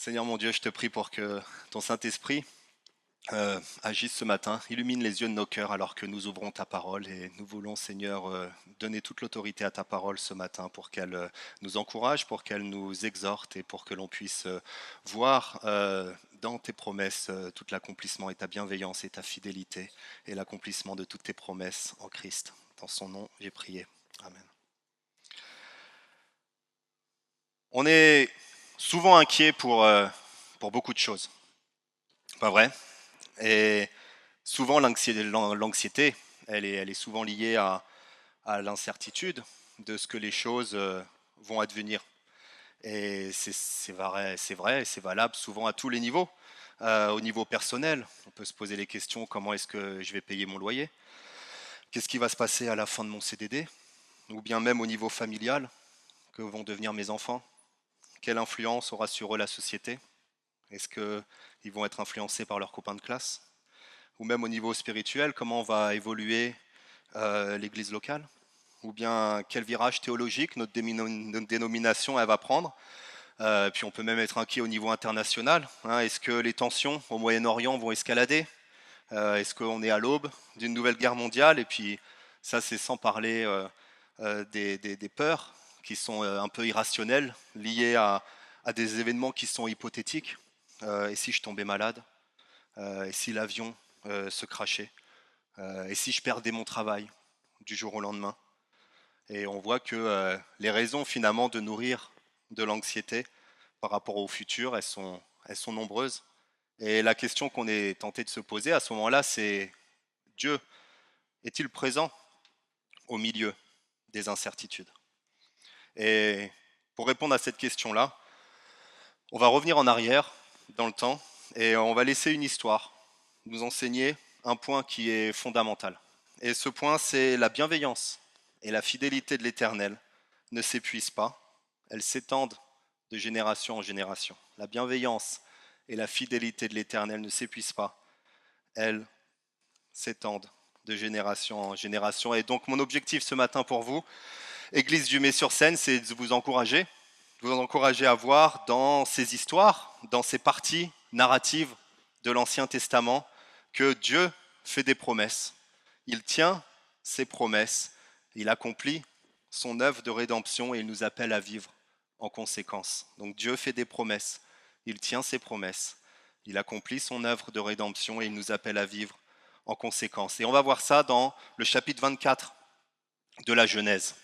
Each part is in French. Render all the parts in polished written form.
Seigneur mon Dieu, je te prie pour que ton Saint-Esprit agisse ce matin, illumine les yeux de nos cœurs alors que nous ouvrons ta parole et nous voulons, Seigneur, donner toute l'autorité à ta parole ce matin pour qu'elle nous encourage, pour qu'elle nous exhorte et pour que l'on puisse voir dans tes promesses tout l'accomplissement et ta bienveillance et ta fidélité et l'accomplissement de toutes tes promesses en Christ. Dans son nom, j'ai prié. Amen. On est souvent inquiet pour beaucoup de choses, pas vrai? Et souvent, l'anxiété, elle est souvent liée à l'incertitude de ce que les choses vont advenir. Et c'est vrai, et c'est valable souvent à tous les niveaux. Au niveau personnel, on peut se poser les questions, comment est-ce que je vais payer mon loyer? Qu'est-ce qui va se passer à la fin de mon CDD? Ou bien même au niveau familial, que vont devenir mes enfants? Quelle influence aura sur eux la société? Est-ce qu'ils vont être influencés par leurs copains de classe? Ou même au niveau spirituel, comment va évoluer l'Église locale? Ou bien quel virage théologique notre dénomination elle va prendre? Puis on peut même être inquiet au niveau international, hein. Est-ce que les tensions au Moyen-Orient vont escalader? Est-ce qu'on est à l'aube d'une nouvelle guerre mondiale? Et puis ça, c'est sans parler des peurs qui sont un peu irrationnelles, liées à des événements qui sont hypothétiques. Et si je tombais malade? Et si l'avion se crachait? Et si je perdais mon travail du jour au lendemain? Et on voit que les raisons finalement de nourrir de l'anxiété par rapport au futur, elles sont nombreuses. Et la question qu'on est tenté de se poser à ce moment-là, c'est Dieu est-il présent au milieu des incertitudes? Et pour répondre à cette question-là, on va revenir en arrière dans le temps et on va laisser une histoire nous enseigner un point qui est fondamental. Et ce point, c'est la bienveillance et la fidélité de l'Éternel ne s'épuisent pas, elles s'étendent de génération en génération. La bienveillance et la fidélité de l'Éternel ne s'épuisent pas, elles s'étendent de génération en génération. Et donc mon objectif ce matin pour vous, Église du Mets-sur-Seine, c'est de vous encourager à voir dans ces histoires, dans ces parties narratives de l'Ancien Testament, que Dieu fait des promesses. Il tient ses promesses, il accomplit son œuvre de rédemption et il nous appelle à vivre en conséquence. Donc Dieu fait des promesses, il tient ses promesses, il accomplit son œuvre de rédemption et il nous appelle à vivre en conséquence. Et on va voir ça dans le chapitre 24 de la Genèse.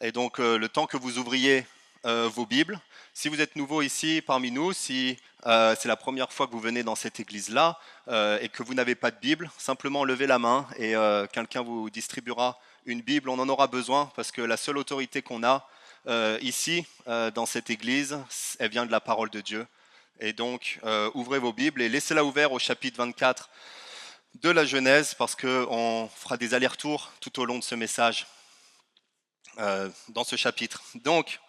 Et donc le temps que vous ouvriez vos Bibles, si vous êtes nouveau ici parmi nous, si c'est la première fois que vous venez dans cette église-là et que vous n'avez pas de Bible, simplement levez la main et quelqu'un vous distribuera une Bible. On en aura besoin parce que la seule autorité qu'on a ici dans cette église, elle vient de la parole de Dieu. Et donc ouvrez vos Bibles et laissez-la ouverte au chapitre 24 de la Genèse parce qu'on fera des allers-retours tout au long de ce message dans ce chapitre. Donc,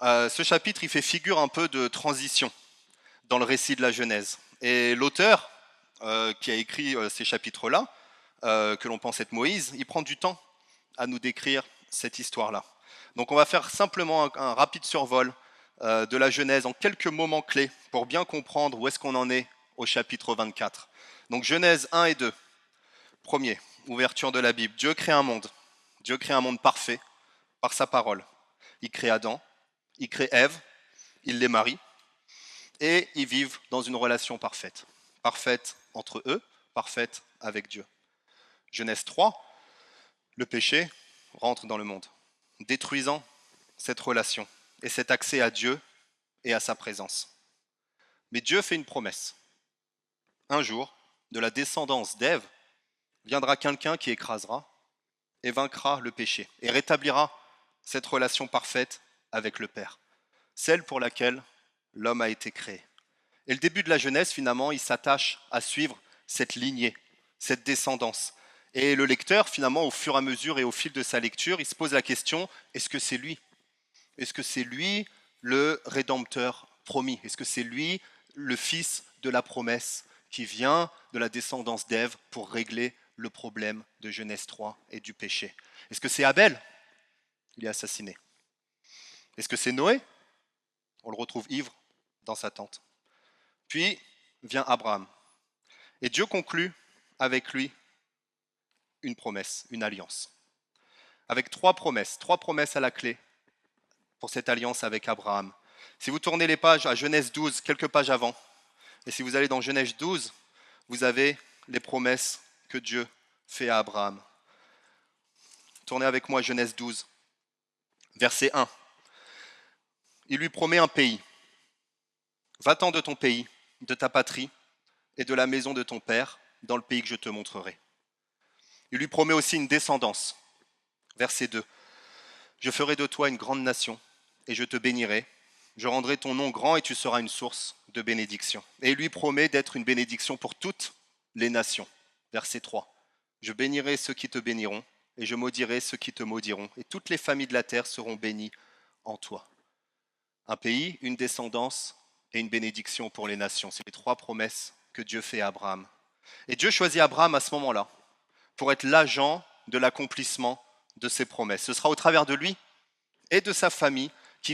ce chapitre, il fait figure un peu de transition dans le récit de la Genèse. Et l'auteur qui a écrit ces chapitres-là, que l'on pense être Moïse, il prend du temps à nous décrire cette histoire-là. Donc on va faire simplement un rapide survol de la Genèse en quelques moments clés pour bien comprendre où est-ce qu'on en est au chapitre 24. Donc Genèse 1 et 2. Premier, ouverture de la Bible. Dieu crée un monde. Dieu crée un monde parfait par sa parole. Il crée Adam, il crée Ève, il les marie et ils vivent dans une relation parfaite. Parfaite entre eux, parfaite avec Dieu. Genèse 3, le péché rentre dans le monde, détruisant cette relation et cet accès à Dieu et à sa présence. Mais Dieu fait une promesse. Un jour, de la descendance d'Ève, viendra quelqu'un qui écrasera et vaincra le péché et rétablira cette relation parfaite avec le Père, celle pour laquelle l'homme a été créé. Et le début de la Genèse, finalement, il s'attache à suivre cette lignée, cette descendance. Et le lecteur, finalement, au fur et à mesure et au fil de sa lecture, il se pose la question, est-ce que c'est lui? Est-ce que c'est lui le Rédempteur promis? Est-ce que c'est lui le fils de la promesse qui vient de la descendance d'Ève pour régler le problème de Genèse 3 et du péché? Est-ce que c'est Abel? Il est assassiné. Est-ce que c'est Noé? On le retrouve ivre dans sa tente. Puis vient Abraham. Et Dieu conclut avec lui une promesse, une alliance. Avec trois promesses à la clé pour cette alliance avec Abraham. Si vous tournez les pages à Genèse 12, quelques pages avant, et si vous allez dans Genèse 12, vous avez les promesses que Dieu fait à Abraham. Tournez avec moi Genèse 12, verset 1. Il lui promet un pays. Va-t'en de ton pays, de ta patrie et de la maison de ton père, dans le pays que je te montrerai. Il lui promet aussi une descendance. Verset 2. Je ferai de toi une grande nation et je te bénirai. Je rendrai ton nom grand et tu seras une source de bénédiction. Et il lui promet d'être une bénédiction pour toutes les nations. Verset 3. Je bénirai ceux qui te béniront et je maudirai ceux qui te maudiront. Et toutes les familles de la terre seront bénies en toi. Un pays, une descendance et une bénédiction pour les nations. C'est les trois promesses que Dieu fait à Abraham. Et Dieu choisit Abraham à ce moment-là pour être l'agent de l'accomplissement de ses promesses. Ce sera au travers de lui et de sa famille que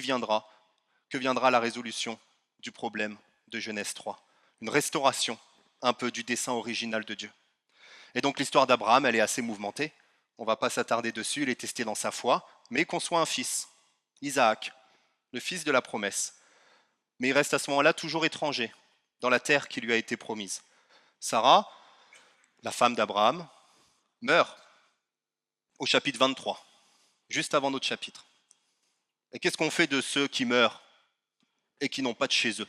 viendra la résolution du problème de Genèse 3. Une restauration un peu du dessein original de Dieu. Et donc l'histoire d'Abraham, elle est assez mouvementée. On ne va pas s'attarder dessus, il est testé dans sa foi, mais il conçoit un fils, Isaac, le fils de la promesse. Mais il reste à ce moment-là toujours étranger dans la terre qui lui a été promise. Sarah, la femme d'Abraham, meurt au chapitre 23, juste avant notre chapitre. Et qu'est-ce qu'on fait de ceux qui meurent et qui n'ont pas de chez eux?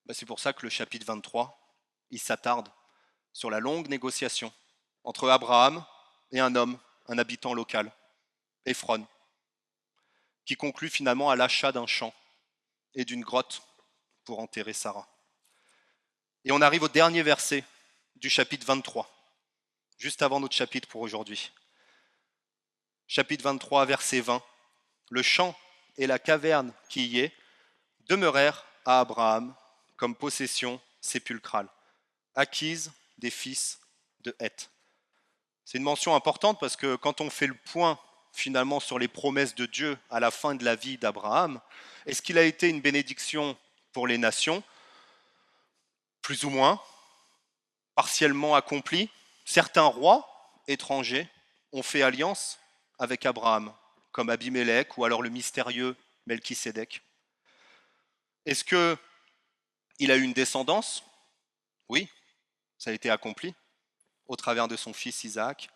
C'est pour ça que le chapitre 23, il s'attarde sur la longue négociation entre Abraham et un homme, un habitant local, Ephron, qui conclut finalement à l'achat d'un champ et d'une grotte pour enterrer Sarah. Et on arrive au dernier verset du chapitre 23, juste avant notre chapitre pour aujourd'hui. Chapitre 23, verset 20. Le champ et la caverne qui y est demeurèrent à Abraham comme possession sépulcrale, acquise des fils de Heth. C'est une mention importante parce que quand on fait le point finalement sur les promesses de Dieu à la fin de la vie d'Abraham, est-ce qu'il a été une bénédiction pour les nations? Plus ou moins, partiellement accompli. Certains rois étrangers ont fait alliance avec Abraham, comme Abimelech ou alors le mystérieux Melchisédek. Est-ce qu'il a eu une descendance? Oui, ça a été accompli au travers de son fils Isaac.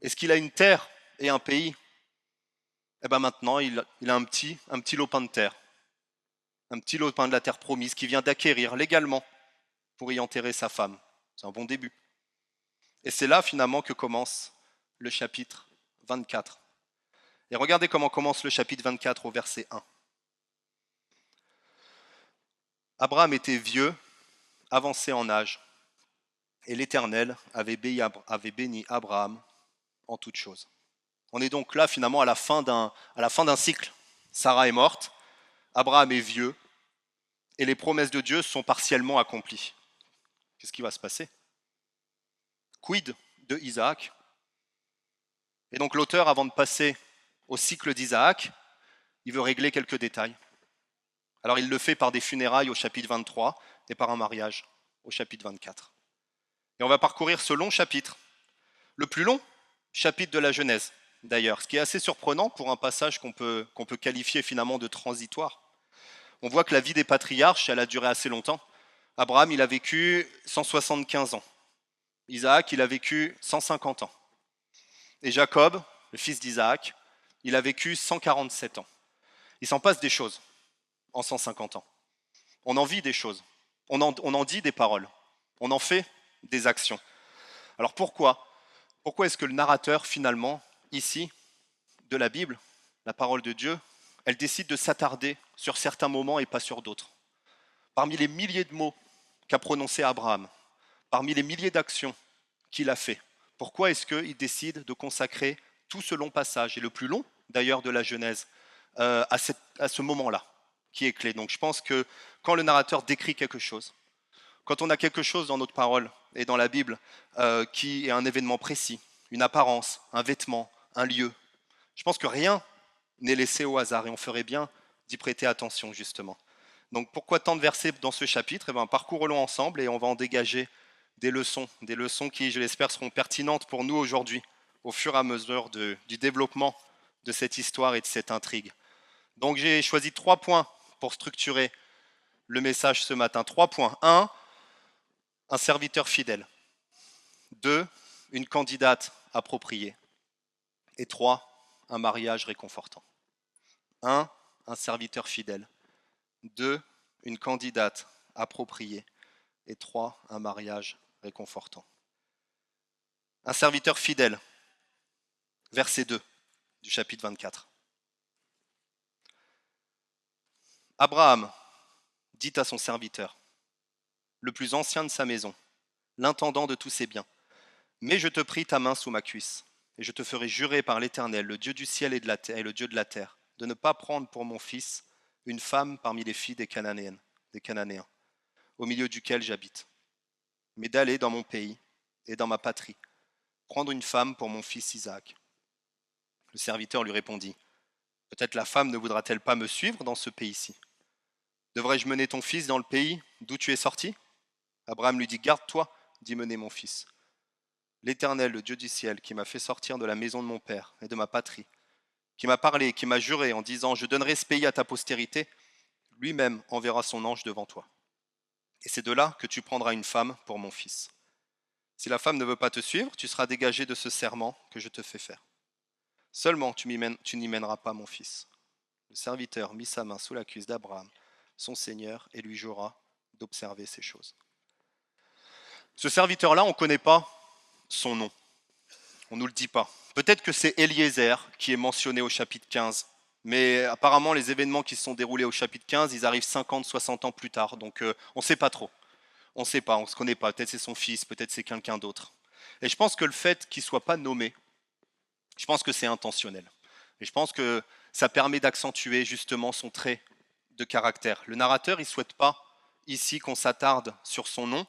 Est-ce qu'il a une terre et un pays? Eh bien maintenant, il a un petit lopin de terre, un petit lopin de la terre promise qu'il vient d'acquérir légalement pour y enterrer sa femme. C'est un bon début. Et c'est là finalement que commence le chapitre 24. Et regardez comment commence le chapitre 24 au verset 1. Abraham était vieux, avancé en âge, et l'Éternel avait béni Abraham en toutes choses. On est donc là finalement à la fin d'un cycle. Sarah est morte, Abraham est vieux, et les promesses de Dieu sont partiellement accomplies. Qu'est-ce qui va se passer? Quid de Isaac? Et donc l'auteur, avant de passer au cycle d'Isaac, il veut régler quelques détails. Alors il le fait par des funérailles au chapitre 23 et par un mariage au chapitre 24. Et on va parcourir ce long chapitre, le plus long chapitre de la Genèse d'ailleurs, ce qui est assez surprenant pour un passage qu'on peut qualifier finalement de transitoire. On voit que la vie des patriarches, elle a duré assez longtemps. Abraham, il a vécu 175 ans. Isaac, il a vécu 150 ans. Et Jacob, le fils d'Isaac, il a vécu 147 ans. Il s'en passe des choses en 150 ans. On en vit des choses. On en dit des paroles. On en fait des actions. Alors pourquoi est-ce que le narrateur, finalement, ici, de la Bible, la parole de Dieu, elle décide de s'attarder sur certains moments et pas sur d'autres? Parmi les milliers de mots qu'a prononcé Abraham, parmi les milliers d'actions qu'il a fait, pourquoi est-ce qu'il décide de consacrer tout ce long passage, et le plus long d'ailleurs de la Genèse, à ce moment-là, qui est clé? Donc je pense que quand le narrateur décrit quelque chose, quand on a quelque chose dans notre parole et dans la Bible qui est un événement précis, une apparence, un vêtement, un lieu, je pense que rien n'est laissé au hasard et on ferait bien d'y prêter attention justement. Donc pourquoi tant de versets dans ce chapitre? Eh bien, parcourons-le ensemble et on va en dégager des leçons qui, je l'espère, seront pertinentes pour nous aujourd'hui, au fur et à mesure du développement de cette histoire et de cette intrigue. Donc j'ai choisi 3 points pour structurer le message ce matin. 3 points. 1, un serviteur fidèle. 2, une candidate appropriée. Et 3, un mariage réconfortant. 1, un serviteur fidèle. 2, une candidate appropriée. Et 3, un mariage réconfortant. Un serviteur fidèle. Verset 2 du chapitre 24. Abraham dit à son serviteur, le plus ancien de sa maison, l'intendant de tous ses biens, mais je te prie ta main sous ma cuisse, et je te ferai jurer par l'Éternel, le Dieu du ciel et de la terre, et le Dieu de la terre, de ne pas prendre pour mon fils une femme parmi les filles des Cananéens, au milieu duquel j'habite, mais d'aller dans mon pays et dans ma patrie, prendre une femme pour mon fils Isaac. Le serviteur lui répondit, peut-être la femme ne voudra-t-elle pas me suivre dans ce pays-ci? Devrais-je mener ton fils dans le pays d'où tu es sorti? Abraham lui dit, garde-toi d'y mener mon fils. L'Éternel, le Dieu du ciel, qui m'a fait sortir de la maison de mon père et de ma patrie, qui m'a parlé, qui m'a juré en disant, je donnerai ce pays à ta postérité, lui-même enverra son ange devant toi. Et c'est de là que tu prendras une femme pour mon fils. Si la femme ne veut pas te suivre, tu seras dégagé de ce serment que je te fais faire. Seulement tu n'y mèneras pas mon fils. Le serviteur mit sa main sous la cuisse d'Abraham, son seigneur, et lui jura d'observer ces choses. Ce serviteur-là, on ne connaît pas son nom. On ne nous le dit pas. Peut-être que c'est Eliezer qui est mentionné au chapitre 15. Mais apparemment, les événements qui se sont déroulés au chapitre 15, ils arrivent 50, 60 ans plus tard. Donc on ne sait pas trop. On ne sait pas, on ne se connaît pas. Peut-être c'est son fils, peut-être c'est quelqu'un d'autre. Et je pense que le fait qu'il ne soit pas nommé, je pense que c'est intentionnel. Et je pense que ça permet d'accentuer justement son trait de caractère. Le narrateur, il ne souhaite pas ici qu'on s'attarde sur son nom,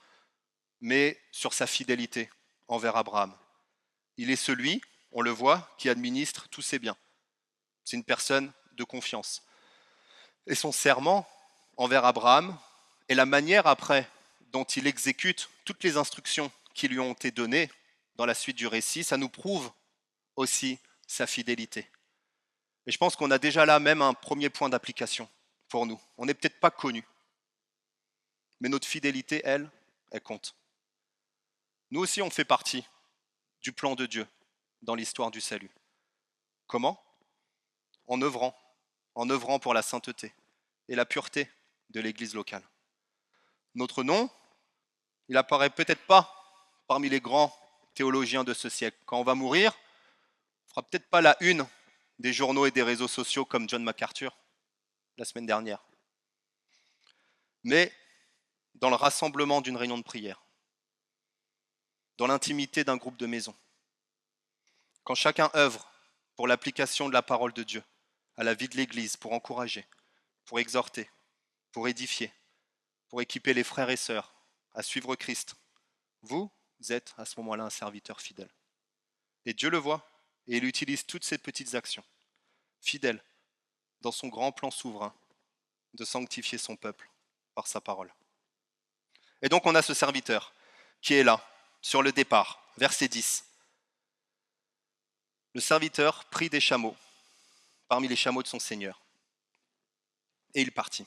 mais sur sa fidélité envers Abraham. Il est celui, on le voit, qui administre tous ses biens. C'est une personne de confiance. Et son serment envers Abraham et la manière après dont il exécute toutes les instructions qui lui ont été données dans la suite du récit, ça nous prouve aussi sa fidélité. Et je pense qu'on a déjà là même un premier point d'application pour nous. On n'est peut-être pas connu, mais notre fidélité, elle compte. Nous aussi, on fait partie du plan de Dieu dans l'histoire du salut. Comment? En œuvrant pour la sainteté et la pureté de l'Église locale. Notre nom, il apparaît peut-être pas parmi les grands théologiens de ce siècle. Quand on va mourir, on ne fera peut-être pas la une des journaux et des réseaux sociaux comme John MacArthur la semaine dernière. Mais dans le rassemblement d'une réunion de prière, dans l'intimité d'un groupe de maison, quand chacun œuvre pour l'application de la parole de Dieu à la vie de l'Église, pour encourager, pour exhorter, pour édifier, pour équiper les frères et sœurs à suivre Christ, vous êtes à ce moment-là un serviteur fidèle. Et Dieu le voit, et il utilise toutes ces petites actions, fidèles, dans son grand plan souverain de sanctifier son peuple par sa parole. Et donc on a ce serviteur qui est là, sur le départ, verset 10. Le serviteur prit des chameaux, parmi les chameaux de son seigneur, et il partit,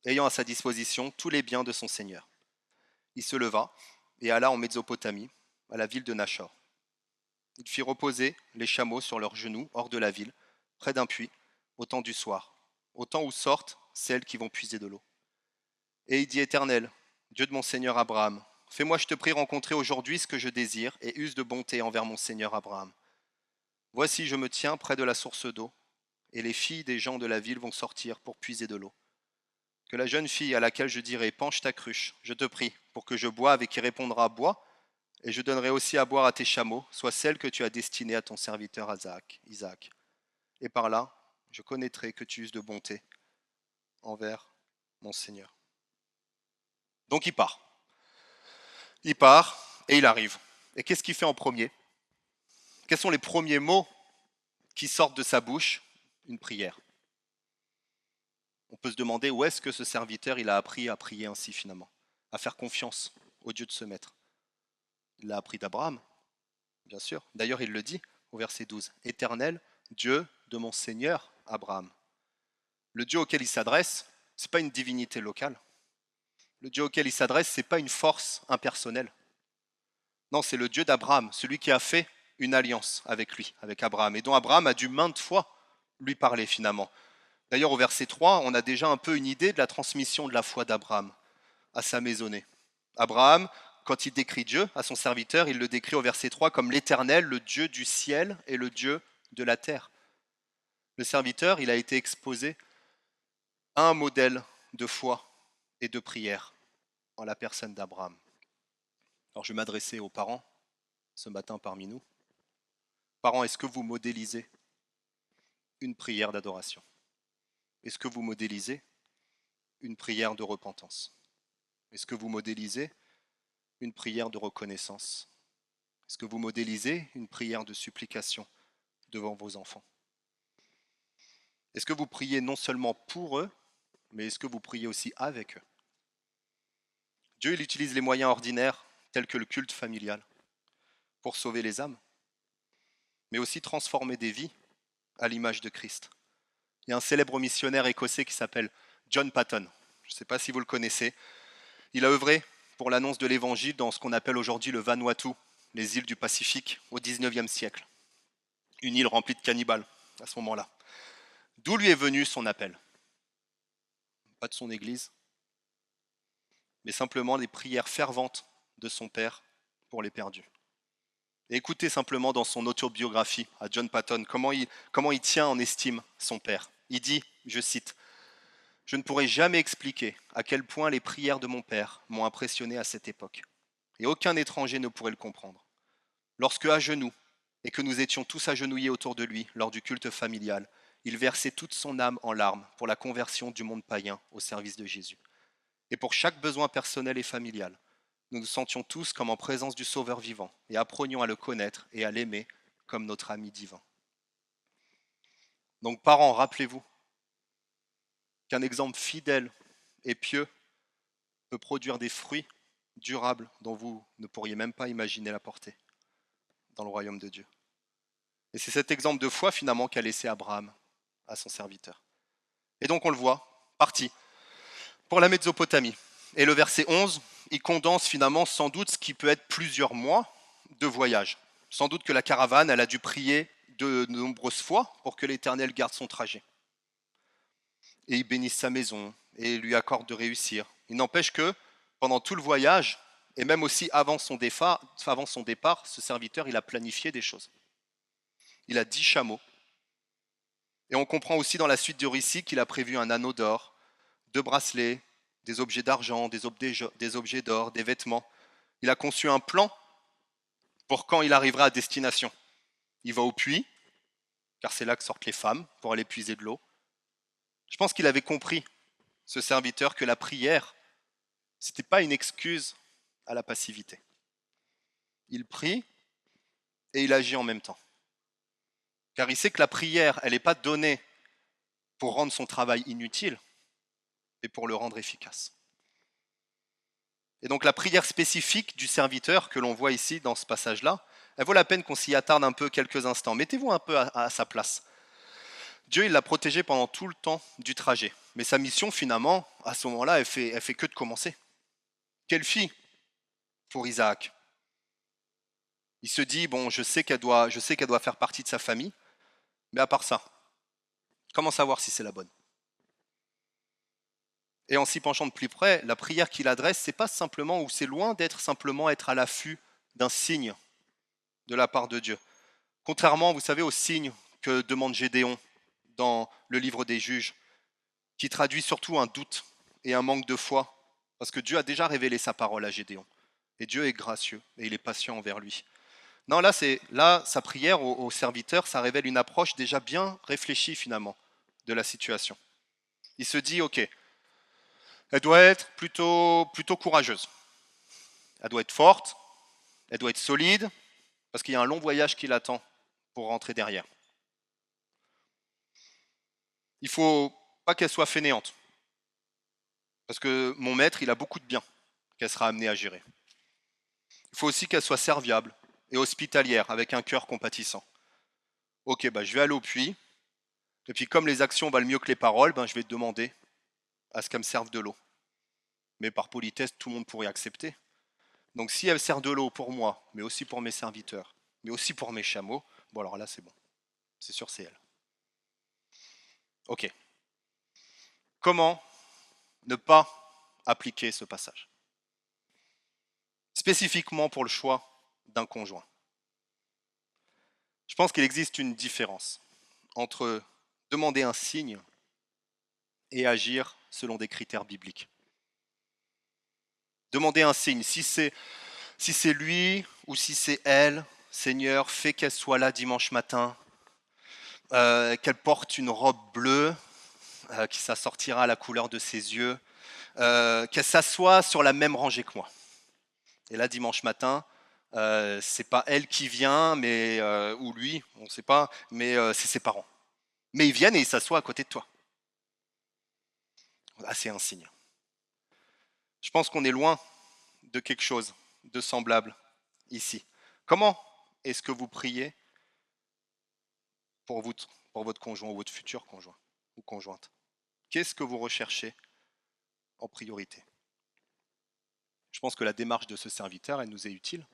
ayant à sa disposition tous les biens de son seigneur. Il se leva et alla en Mésopotamie, à la ville de Nachor. Il fit reposer les chameaux sur leurs genoux hors de la ville, près d'un puits, au temps du soir, au temps où sortent celles qui vont puiser de l'eau. Et il dit, Éternel, Dieu de mon Seigneur Abraham, fais-moi, je te prie, rencontrer aujourd'hui ce que je désire et use de bonté envers mon Seigneur Abraham. Voici, je me tiens près de la source d'eau, et les filles des gens de la ville vont sortir pour puiser de l'eau. Que la jeune fille à laquelle je dirai, penche ta cruche, je te prie, pour que je boive et qui répondra, bois, et je donnerai aussi à boire à tes chameaux, soit celle que tu as destinée à ton serviteur Isaac. Et par là, je connaîtrai que tu uses de bonté envers mon Seigneur. Donc il part. Il part et il arrive. Et qu'est-ce qu'il fait en premier? Quels sont les premiers mots qui sortent de sa bouche? Une prière. On peut se demander où est-ce que ce serviteur il a appris à prier ainsi finalement, à faire confiance au Dieu de ce maître. Il l'a appris d'Abraham, bien sûr. D'ailleurs, il le dit au verset 12. Éternel, Dieu de mon Seigneur Abraham. Le Dieu auquel il s'adresse, ce n'est pas une divinité locale. Le Dieu auquel il s'adresse, ce n'est pas une force impersonnelle. Non, c'est le Dieu d'Abraham, celui qui a fait une alliance avec lui, avec Abraham, et dont Abraham a dû maintes fois lui parler finalement. D'ailleurs, au verset 3, on a déjà un peu une idée de la transmission de la foi d'Abraham à sa maisonnée. Abraham, quand il décrit Dieu à son serviteur, il le décrit au verset 3 comme l'Éternel, le Dieu du ciel et le Dieu de la terre. Le serviteur, il a été exposé à un modèle de foi et de prière en la personne d'Abraham. Alors je vais m'adresser aux parents ce matin parmi nous. Parents, est-ce que vous modélisez une prière d'adoration? Est-ce que vous modélisez une prière de repentance? Est-ce que vous modélisez une prière de reconnaissance? Est-ce que vous modélisez une prière de supplication devant vos enfants? Est-ce que vous priez non seulement pour eux, mais est-ce que vous priez aussi avec eux? Dieu, il utilise les moyens ordinaires, tels que le culte familial, pour sauver les âmes, mais aussi transformer des vies à l'image de Christ. Il y a un célèbre missionnaire écossais qui s'appelle John Paton. Je ne sais pas si vous le connaissez. Il a œuvré pour l'annonce de l'évangile dans ce qu'on appelle aujourd'hui le Vanuatu, les îles du Pacifique, au XIXe siècle. Une île remplie de cannibales à ce moment-là. D'où lui est venu son appel? Pas de son église, mais simplement les prières ferventes de son père pour les perdus. Et écoutez simplement dans son autobiographie à John Paton comment il tient en estime son père. Il dit, je cite, « Je ne pourrai jamais expliquer à quel point les prières de mon père m'ont impressionné à cette époque. Et aucun étranger ne pourrait le comprendre. Lorsque à genoux, et que nous étions tous agenouillés autour de lui lors du culte familial, il versait toute son âme en larmes pour la conversion du monde païen au service de Jésus. Et pour chaque besoin personnel et familial, nous nous sentions tous comme en présence du Sauveur vivant et apprenions à le connaître et à l'aimer comme notre ami divin. » Donc parents, rappelez-vous qu'un exemple fidèle et pieux peut produire des fruits durables dont vous ne pourriez même pas imaginer la portée dans le royaume de Dieu. Et c'est cet exemple de foi finalement qu'a laissé Abraham à son serviteur. Et donc on le voit, parti pour la Mésopotamie. Et le verset 11, il condense finalement sans doute ce qui peut être plusieurs mois de voyage. Sans doute que la caravane, elle a dû prier de nombreuses fois pour que l'Éternel garde son trajet. Et il bénisse sa maison et lui accorde de réussir. Il n'empêche que pendant tout le voyage, et même aussi avant son départ, ce serviteur, il a planifié des choses. Il a 10 chameaux. Et on comprend aussi dans la suite du récit qu'il a prévu un anneau d'or, 2 bracelets, des objets d'argent, des objets d'or, des vêtements. Il a conçu un plan pour quand il arrivera à destination. Il va au puits, car c'est là que sortent les femmes pour aller puiser de l'eau. Je pense qu'il avait compris, ce serviteur, que la prière, ce n'était pas une excuse à la passivité. Il prie et il agit en même temps. Car il sait que la prière, elle n'est pas donnée pour rendre son travail inutile, mais pour le rendre efficace. Et donc la prière spécifique du serviteur que l'on voit ici dans ce passage-là, elle vaut la peine qu'on s'y attarde un peu quelques instants. Mettez-vous un peu à sa place. Dieu, il l'a protégé pendant tout le temps du trajet. Mais sa mission, finalement, à ce moment-là, elle fait que de commencer. Quelle fille pour Isaac? Il se dit, bon, je sais qu'elle doit faire partie de sa famille, mais à part ça, comment savoir si c'est la bonne? Et en s'y penchant de plus près, la prière qu'il adresse, c'est pas simplement, ou c'est loin d'être simplement être à l'affût d'un signe de la part de Dieu. Contrairement, vous savez, au signe que demande Gédéon dans le livre des Juges, qui traduit surtout un doute et un manque de foi, parce que Dieu a déjà révélé sa parole à Gédéon. Et Dieu est gracieux et il est patient envers lui. Non, là, sa prière au serviteur, ça révèle une approche déjà bien réfléchie finalement de la situation. Il se dit, ok, elle doit être plutôt courageuse. Elle doit être forte, elle doit être solide, parce qu'il y a un long voyage qui l'attend pour rentrer derrière. Il ne faut pas qu'elle soit fainéante. Parce que mon maître, il a beaucoup de biens qu'elle sera amenée à gérer. Il faut aussi qu'elle soit serviable et hospitalière, avec un cœur compatissant. Ok, bah, je vais aller au puits, et puis comme les actions valent mieux que les paroles, ben, je vais demander à ce qu'elle me serve de l'eau. Mais par politesse, tout le monde pourrait accepter. Donc si elle sert de l'eau pour moi, mais aussi pour mes serviteurs, mais aussi pour mes chameaux, bon alors là c'est bon. C'est sûr, c'est elle. Ok. Comment ne pas appliquer ce passage? Spécifiquement pour le choix d'un conjoint. Je pense qu'il existe une différence entre demander un signe et agir selon des critères bibliques. Demander un signe, si c'est lui ou si c'est elle, Seigneur, fais qu'elle soit là dimanche matin, qu'elle porte une robe bleue, qui s'assortira à la couleur de ses yeux, qu'elle s'assoie sur la même rangée que moi. Et là, dimanche matin, c'est pas elle qui vient, mais ou lui, on ne sait pas, mais c'est ses parents. Mais ils viennent et ils s'assoient à côté de toi. Ah, c'est un signe. Je pense qu'on est loin de quelque chose de semblable ici. Comment est-ce que vous priez pour votre conjoint ou votre futur conjoint ou conjointe? Qu'est-ce que vous recherchez en priorité? Je pense que la démarche de ce serviteur, elle nous est utile.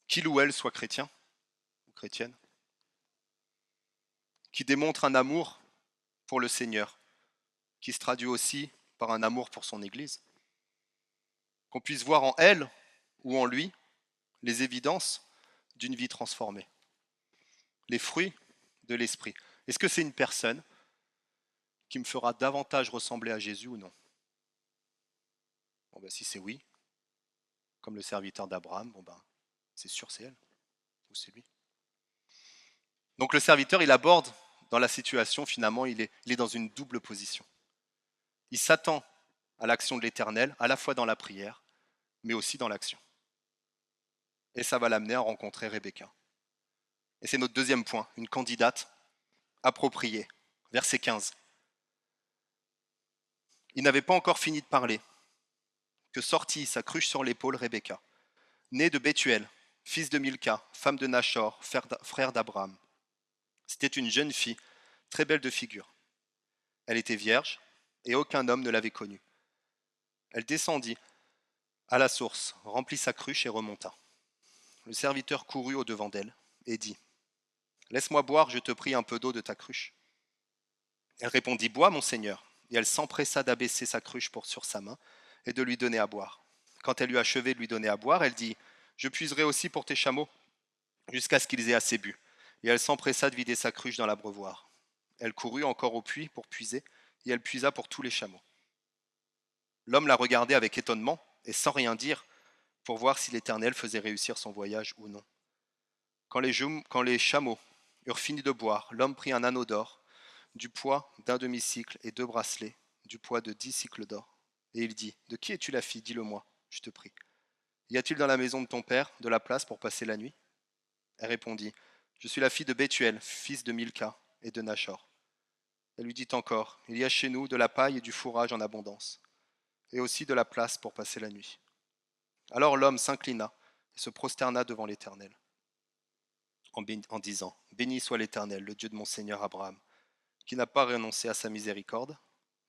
Qu'il ou elle soit chrétien ou chrétienne, qui démontre un amour pour le Seigneur, qui se traduit aussi par un amour pour son Église, qu'on puisse voir en elle ou en lui les évidences d'une vie transformée, les fruits de l'Esprit. Est-ce que c'est une personne qui me fera davantage ressembler à Jésus ou non? Bon ben, si c'est oui, comme le serviteur d'Abraham, bon ben, c'est sûr c'est elle ou c'est lui. Donc le serviteur, il aborde dans la situation, finalement, il est dans une double position. Il s'attend à l'action de l'Éternel, à la fois dans la prière, mais aussi dans l'action. Et ça va l'amener à rencontrer Rebecca. Et c'est notre deuxième point, une candidate appropriée. Verset 15. Il n'avait pas encore fini de parler, que sortit sa cruche sur l'épaule Rebecca, née de Bethuel, fils de Milca, femme de Nachor, frère d'Abraham. C'était une jeune fille, très belle de figure. Elle était vierge, et aucun homme ne l'avait connue. Elle descendit à la source, remplit sa cruche et remonta. Le serviteur courut au-devant d'elle et dit : Laisse-moi boire, je te prie, un peu d'eau de ta cruche. Elle répondit : Bois, mon seigneur. Et elle s'empressa d'abaisser sa cruche sur sa main et de lui donner à boire. Quand elle eut achevé de lui donner à boire, elle dit : Je puiserai aussi pour tes chameaux, jusqu'à ce qu'ils aient assez bu. Et elle s'empressa de vider sa cruche dans l'abreuvoir. Elle courut encore au puits pour puiser, et elle puisa pour tous les chameaux. L'homme la regardait avec étonnement, et sans rien dire, pour voir si l'Éternel faisait réussir son voyage ou non. Quand les chameaux eurent fini de boire, l'homme prit un anneau d'or, du poids d'un demi-cycle et 2 bracelets, du poids de 10 cycles d'or. Et il dit : De qui es-tu la fille ? Dis-le-moi, je te prie. Y a-t-il dans la maison de ton père de la place pour passer la nuit ? Elle répondit : Je suis la fille de Bethuel, fils de Milca et de Nachor. Elle lui dit encore : Il y a chez nous de la paille et du fourrage en abondance, et aussi de la place pour passer la nuit. Alors l'homme s'inclina et se prosterna devant l'Éternel, en disant : Béni soit l'Éternel, le Dieu de mon Seigneur Abraham, qui n'a pas renoncé à sa miséricorde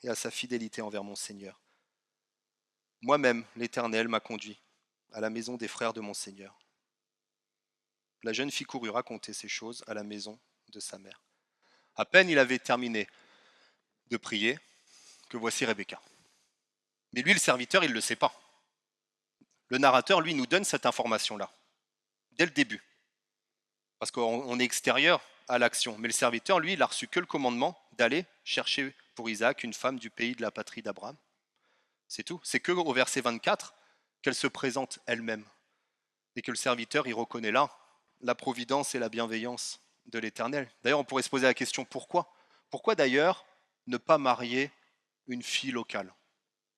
et à sa fidélité envers mon Seigneur. Moi-même, l'Éternel m'a conduit à la maison des frères de mon Seigneur. La jeune fille courut raconter ces choses à la maison de sa mère. À peine il avait terminé de prier, que voici Rebecca. Mais lui, le serviteur, il ne le sait pas. Le narrateur, lui, nous donne cette information-là, dès le début, parce qu'on est extérieur à l'action. Mais le serviteur, lui, il n'a reçu que le commandement d'aller chercher pour Isaac une femme du pays de la patrie d'Abraham. C'est tout. C'est que au verset 24 qu'elle se présente elle-même et que le serviteur y reconnaît là la providence et la bienveillance de l'Éternel. D'ailleurs, on pourrait se poser la question pourquoi ? Pourquoi d'ailleurs ne pas marier une fille locale,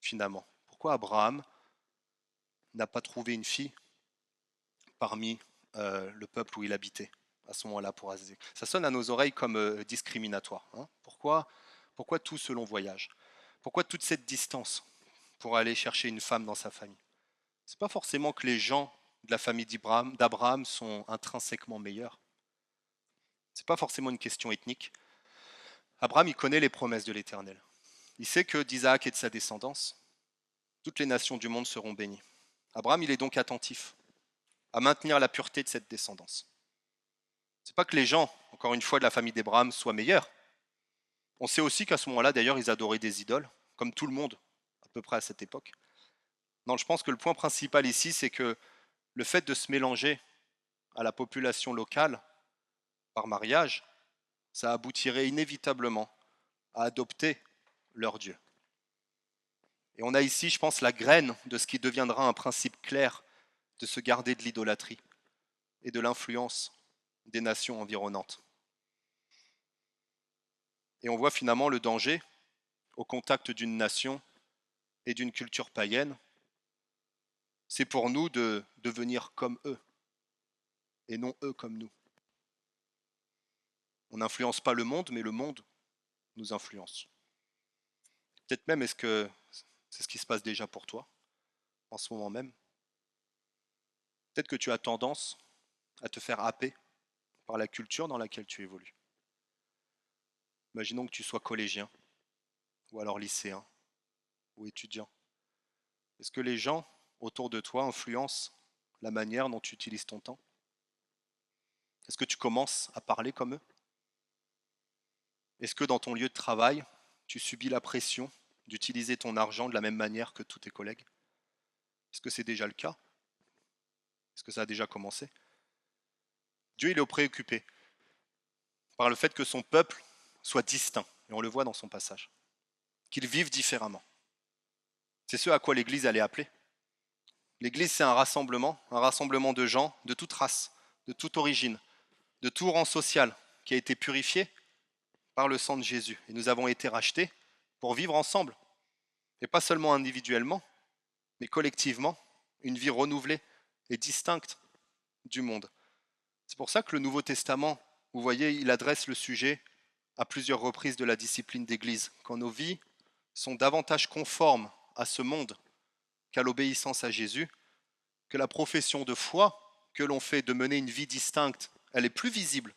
finalement ? Pourquoi Abraham n'a pas trouvé une fille parmi le peuple où il habitait à ce moment-là pour Azé ? Ça sonne à nos oreilles comme discriminatoire. Hein. Pourquoi tout selon voyage ? Pourquoi toute cette distance pour aller chercher une femme dans sa famille? C'est pas forcément que les gens de la famille d'Abraham sont intrinsèquement meilleurs. C'est pas forcément une question ethnique. Abraham, il connaît les promesses de l'Éternel. Il sait que d'Isaac et de sa descendance, toutes les nations du monde seront bénies. Abraham, il est donc attentif à maintenir la pureté de cette descendance. C'est pas que les gens, encore une fois, de la famille d'Abraham soient meilleurs. On sait aussi qu'à ce moment-là, d'ailleurs, ils adoraient des idoles, comme tout le monde, à peu près à cette époque. Non, je pense que le point principal ici, c'est que le fait de se mélanger à la population locale par mariage, ça aboutirait inévitablement à adopter leur Dieu. Et on a ici, je pense, la graine de ce qui deviendra un principe clair de se garder de l'idolâtrie et de l'influence des nations environnantes. Et on voit finalement le danger au contact d'une nation et d'une culture païenne. C'est pour nous de devenir comme eux et non eux comme nous. On n'influence pas le monde, mais le monde nous influence. Peut-être même est-ce que c'est ce qui se passe déjà pour toi en ce moment même. Peut-être que tu as tendance à te faire happer par la culture dans laquelle tu évolues. Imaginons que tu sois collégien, ou alors lycéen, ou étudiant. Est-ce que les gens autour de toi influencent la manière dont tu utilises ton temps? Est-ce que tu commences à parler comme eux? Est-ce que dans ton lieu de travail, tu subis la pression d'utiliser ton argent de la même manière que tous tes collègues? Est-ce que c'est déjà le cas? Est-ce que ça a déjà commencé? Dieu, il est préoccupé par le fait que son peuple soit distinct, et on le voit dans son passage, qu'il vive différemment. C'est ce à quoi l'Église elle est appelée. L'Église, c'est un rassemblement de gens de toute race, de toute origine, de tout rang social, qui a été purifié par le sang de Jésus. Et nous avons été rachetés pour vivre ensemble, et pas seulement individuellement, mais collectivement, une vie renouvelée et distincte du monde. C'est pour ça que le Nouveau Testament, vous voyez, il adresse le sujet à plusieurs reprises de la discipline d'Église, quand nos vies sont davantage conformes à ce monde qu'à l'obéissance à Jésus, que la profession de foi que l'on fait de mener une vie distincte, elle est plus visible,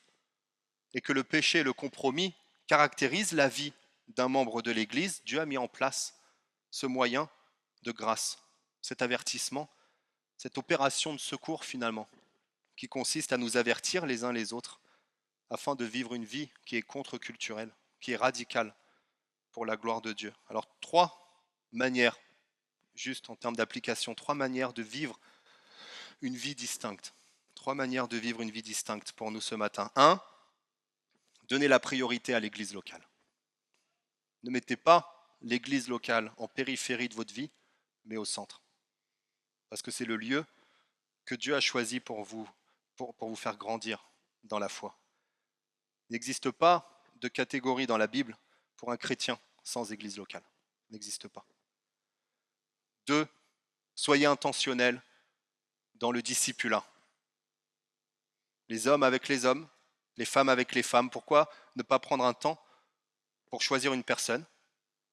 et que le péché et le compromis caractérisent la vie d'un membre de l'Église. Dieu a mis en place ce moyen de grâce, cet avertissement, cette opération de secours finalement, qui consiste à nous avertir les uns les autres afin de vivre une vie qui est contre-culturelle, qui est radicale pour la gloire de Dieu. Alors, trois manières, juste en termes d'application, trois manières de vivre une vie distincte. Trois manières de vivre une vie distincte pour nous ce matin. Un, donner la priorité à l'église locale. Ne mettez pas l'église locale en périphérie de votre vie, mais au centre. Parce que c'est le lieu que Dieu a choisi pour vous faire grandir dans la foi. Il n'existe pas de catégorie dans la Bible pour un chrétien sans église locale. Il n'existe pas. Deux, soyez intentionnels dans le discipulat. Les hommes avec les hommes, les femmes avec les femmes. Pourquoi ne pas prendre un temps pour choisir une personne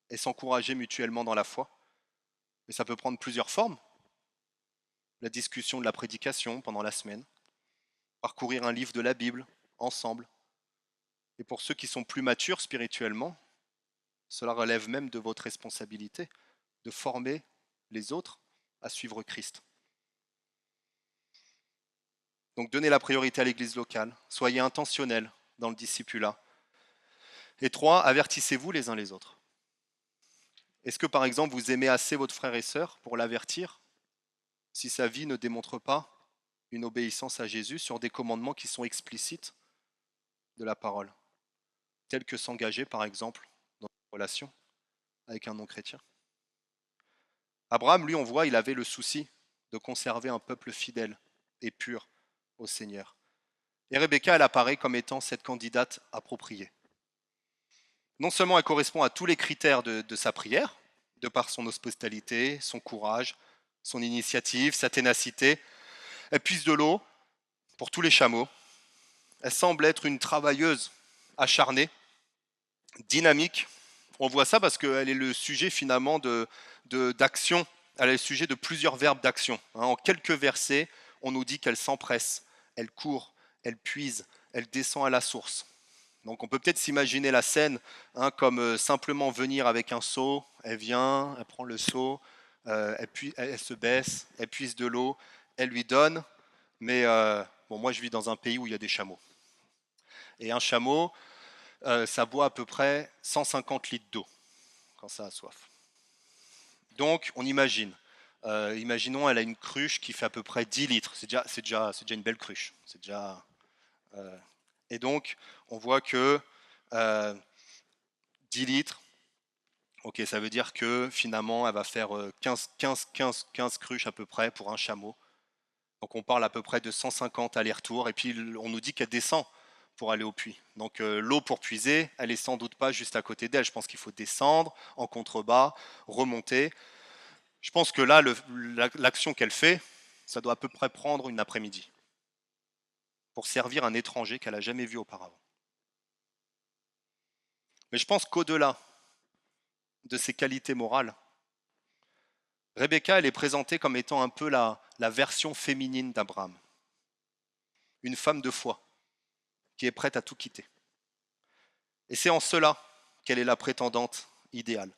et s'encourager mutuellement dans la foi? Mais ça peut prendre plusieurs formes. La discussion de la prédication pendant la semaine, parcourir un livre de la Bible ensemble. Et pour ceux qui sont plus matures spirituellement, cela relève même de votre responsabilité de former les autres à suivre Christ. Donc donnez la priorité à l'église locale, soyez intentionnels dans le discipulat. Et trois, avertissez-vous les uns les autres. Est-ce que par exemple vous aimez assez votre frère et sœur pour l'avertir si sa vie ne démontre pas une obéissance à Jésus sur des commandements qui sont explicites de la parole, tels que s'engager par exemple dans une relation avec un non-chrétien? Abraham, lui, on voit, il avait le souci de conserver un peuple fidèle et pur au Seigneur. Et Rebecca, elle apparaît comme étant cette candidate appropriée. Non seulement elle correspond à tous les critères de sa prière, de par son hospitalité, son courage, son initiative, sa ténacité. Elle puise de l'eau pour tous les chameaux. Elle semble être une travailleuse acharnée, dynamique. On voit ça parce qu'elle est le sujet finalement d'action, elle est le sujet de plusieurs verbes d'action. En quelques versets, on nous dit qu'elle s'empresse, elle court, elle puise, elle descend à la source. Donc on peut peut-être s'imaginer la scène comme simplement venir avec un seau, elle vient, elle prend le seau, elle se baisse, elle puise de l'eau, elle lui donne, mais bon, moi je vis dans un pays où il y a des chameaux. Et un chameau, ça boit à peu près 150 litres d'eau quand ça a soif. Donc on imagine, imaginons elle a une cruche qui fait à peu près 10 litres, c'est déjà une belle cruche. Euh, et donc on voit que 10 litres, ok, ça veut dire que finalement elle va faire 15 cruches à peu près pour un chameau. Donc on parle à peu près de 150 allers-retours et puis on nous dit qu'elle descend pour aller au puits. Donc l'eau pour puiser, elle est sans doute pas juste à côté d'elle. Je pense qu'il faut descendre en contrebas, remonter. Je pense que là, l'action qu'elle fait, ça doit à peu près prendre une après-midi pour servir un étranger qu'elle n'a jamais vu auparavant. Mais je pense qu'au-delà de ses qualités morales, Rebecca, elle est présentée comme étant un peu la version féminine d'Abraham. Une femme de foi qui est prête à tout quitter. Et c'est en cela qu'elle est la prétendante idéale.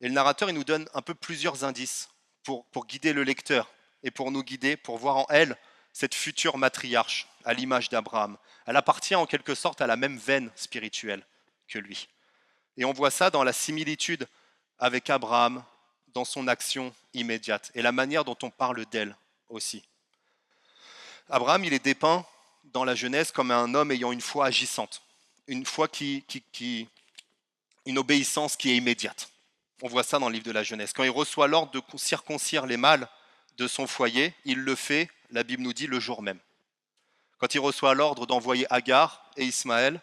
Et le narrateur, il nous donne un peu plusieurs indices pour guider le lecteur et pour nous guider, pour voir en elle cette future matriarche à l'image d'Abraham. Elle appartient en quelque sorte à la même veine spirituelle que lui. Et on voit ça dans la similitude avec Abraham, dans son action immédiate et la manière dont on parle d'elle aussi. Abraham, il est dépeint dans la Genèse comme un homme ayant une foi agissante, une foi une obéissance qui est immédiate. On voit ça dans le livre de la Genèse. Quand il reçoit l'ordre de circoncire les mâles de son foyer, il le fait, la Bible nous dit, le jour même. Quand il reçoit l'ordre d'envoyer Agar et Ismaël,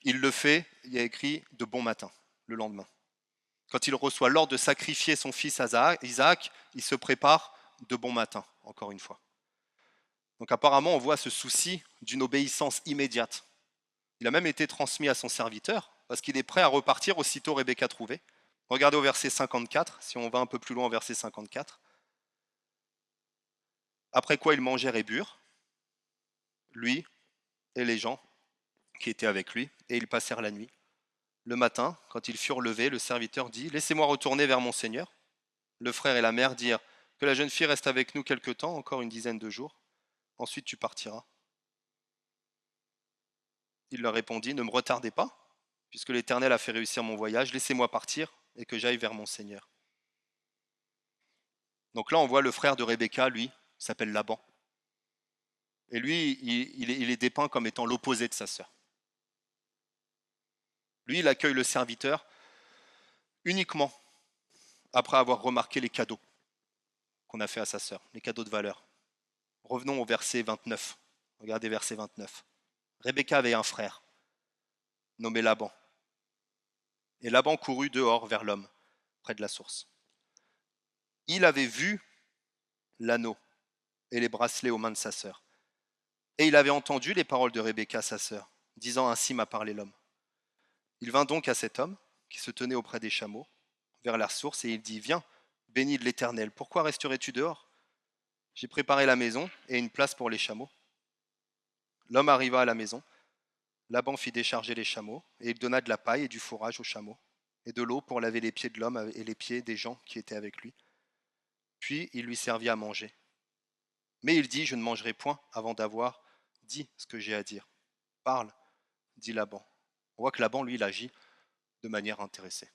il le fait, il y a écrit, de bon matin, le lendemain. Quand il reçoit l'ordre de sacrifier son fils Isaac, il se prépare de bon matin, encore une fois. Donc apparemment, on voit ce souci d'une obéissance immédiate. Il a même été transmis à son serviteur, parce qu'il est prêt à repartir aussitôt Rebecca trouvée. Regardez au verset 54, si on va un peu plus loin au verset 54. Après quoi ils mangèrent et burent, lui et les gens qui étaient avec lui, et ils passèrent la nuit. Le matin, quand ils furent levés, le serviteur dit « Laissez-moi retourner vers mon Seigneur ». Le frère et la mère dirent « Que la jeune fille reste avec nous quelque temps, encore une dizaine de jours. Ensuite tu partiras ». Il leur répondit « Ne me retardez pas, puisque l'Éternel a fait réussir mon voyage, laissez-moi partir et que j'aille vers mon Seigneur. » Donc là, on voit le frère de Rebecca, lui, s'appelle Laban. Et lui, il est dépeint comme étant l'opposé de sa sœur. Lui, il accueille le serviteur uniquement après avoir remarqué les cadeaux qu'on a fait à sa sœur, les cadeaux de valeur. Revenons au verset 29. Regardez verset 29. Rebecca avait un frère, nommé Laban. Et Laban courut dehors vers l'homme, près de la source. Il avait vu l'anneau et les bracelets aux mains de sa sœur. Et il avait entendu les paroles de Rebecca, sa sœur, disant « Ainsi m'a parlé l'homme ». Il vint donc à cet homme, qui se tenait auprès des chameaux, vers la source, et il dit « Viens, béni de l'Éternel, pourquoi resterais-tu dehors? J'ai préparé la maison et une place pour les chameaux. » L'homme arriva à la maison. Laban fit décharger les chameaux, et il donna de la paille et du fourrage aux chameaux, et de l'eau pour laver les pieds de l'homme et les pieds des gens qui étaient avec lui. Puis il lui servit à manger. Mais il dit « Je ne mangerai point avant d'avoir dit ce que j'ai à dire. » « Parle, dit Laban. On voit que Laban, lui, il agit de manière intéressée.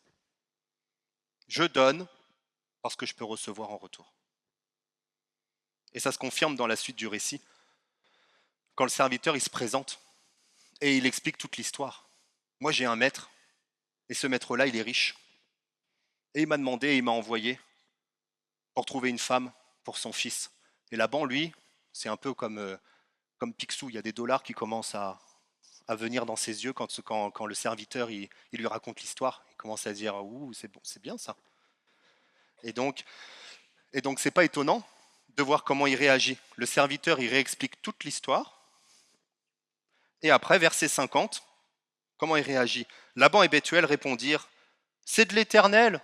Je donne parce que je peux recevoir en retour. Et ça se confirme dans la suite du récit, quand le serviteur il se présente et il explique toute l'histoire. Moi, j'ai un maître, et ce maître-là, il est riche. Et il m'a demandé et il m'a envoyé pour trouver une femme pour son fils. Et Laban, lui, c'est un peu comme Picsou, il y a des dollars qui commencent à venir dans ses yeux quand le serviteur il lui raconte l'histoire. Il commence à dire ouh, c'est bon, c'est bien ça. Et donc, c'est pas étonnant de voir comment il réagit. Le serviteur il réexplique toute l'histoire. Et après, verset 50, comment il réagit? Laban et Bethuel répondirent C'est de l'Éternel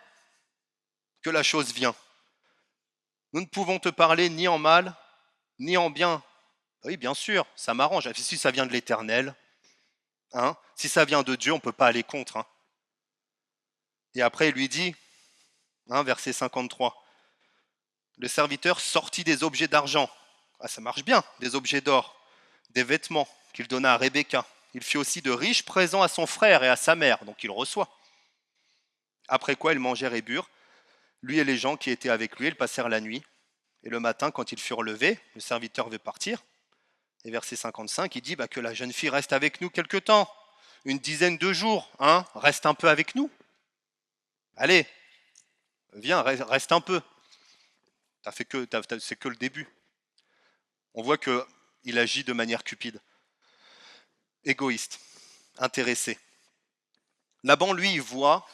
que la chose vient. Nous ne pouvons te parler ni en mal, ni en bien. Oui, bien sûr, ça m'arrange. Si ça vient de l'Éternel, hein, si ça vient de Dieu, on ne peut pas aller contre. Hein. Et après, il lui dit, hein, verset 53, le serviteur sortit des objets d'argent. Ah, ça marche bien, des objets d'or, des vêtements qu'il donna à Rebecca. Il fit aussi de riches présents à son frère et à sa mère, donc il reçoit. Après quoi, ils mangèrent et burent. Lui et les gens qui étaient avec lui, ils passèrent la nuit. Et le matin, quand ils furent levés, le serviteur veut partir. Et verset 55, il dit que la jeune fille reste avec nous quelque temps, une dizaine de jours, hein, reste un peu avec nous. Allez, viens, reste un peu. C'est que le début. On voit qu'il agit de manière cupide, égoïste, intéressé. Laban, lui, il voit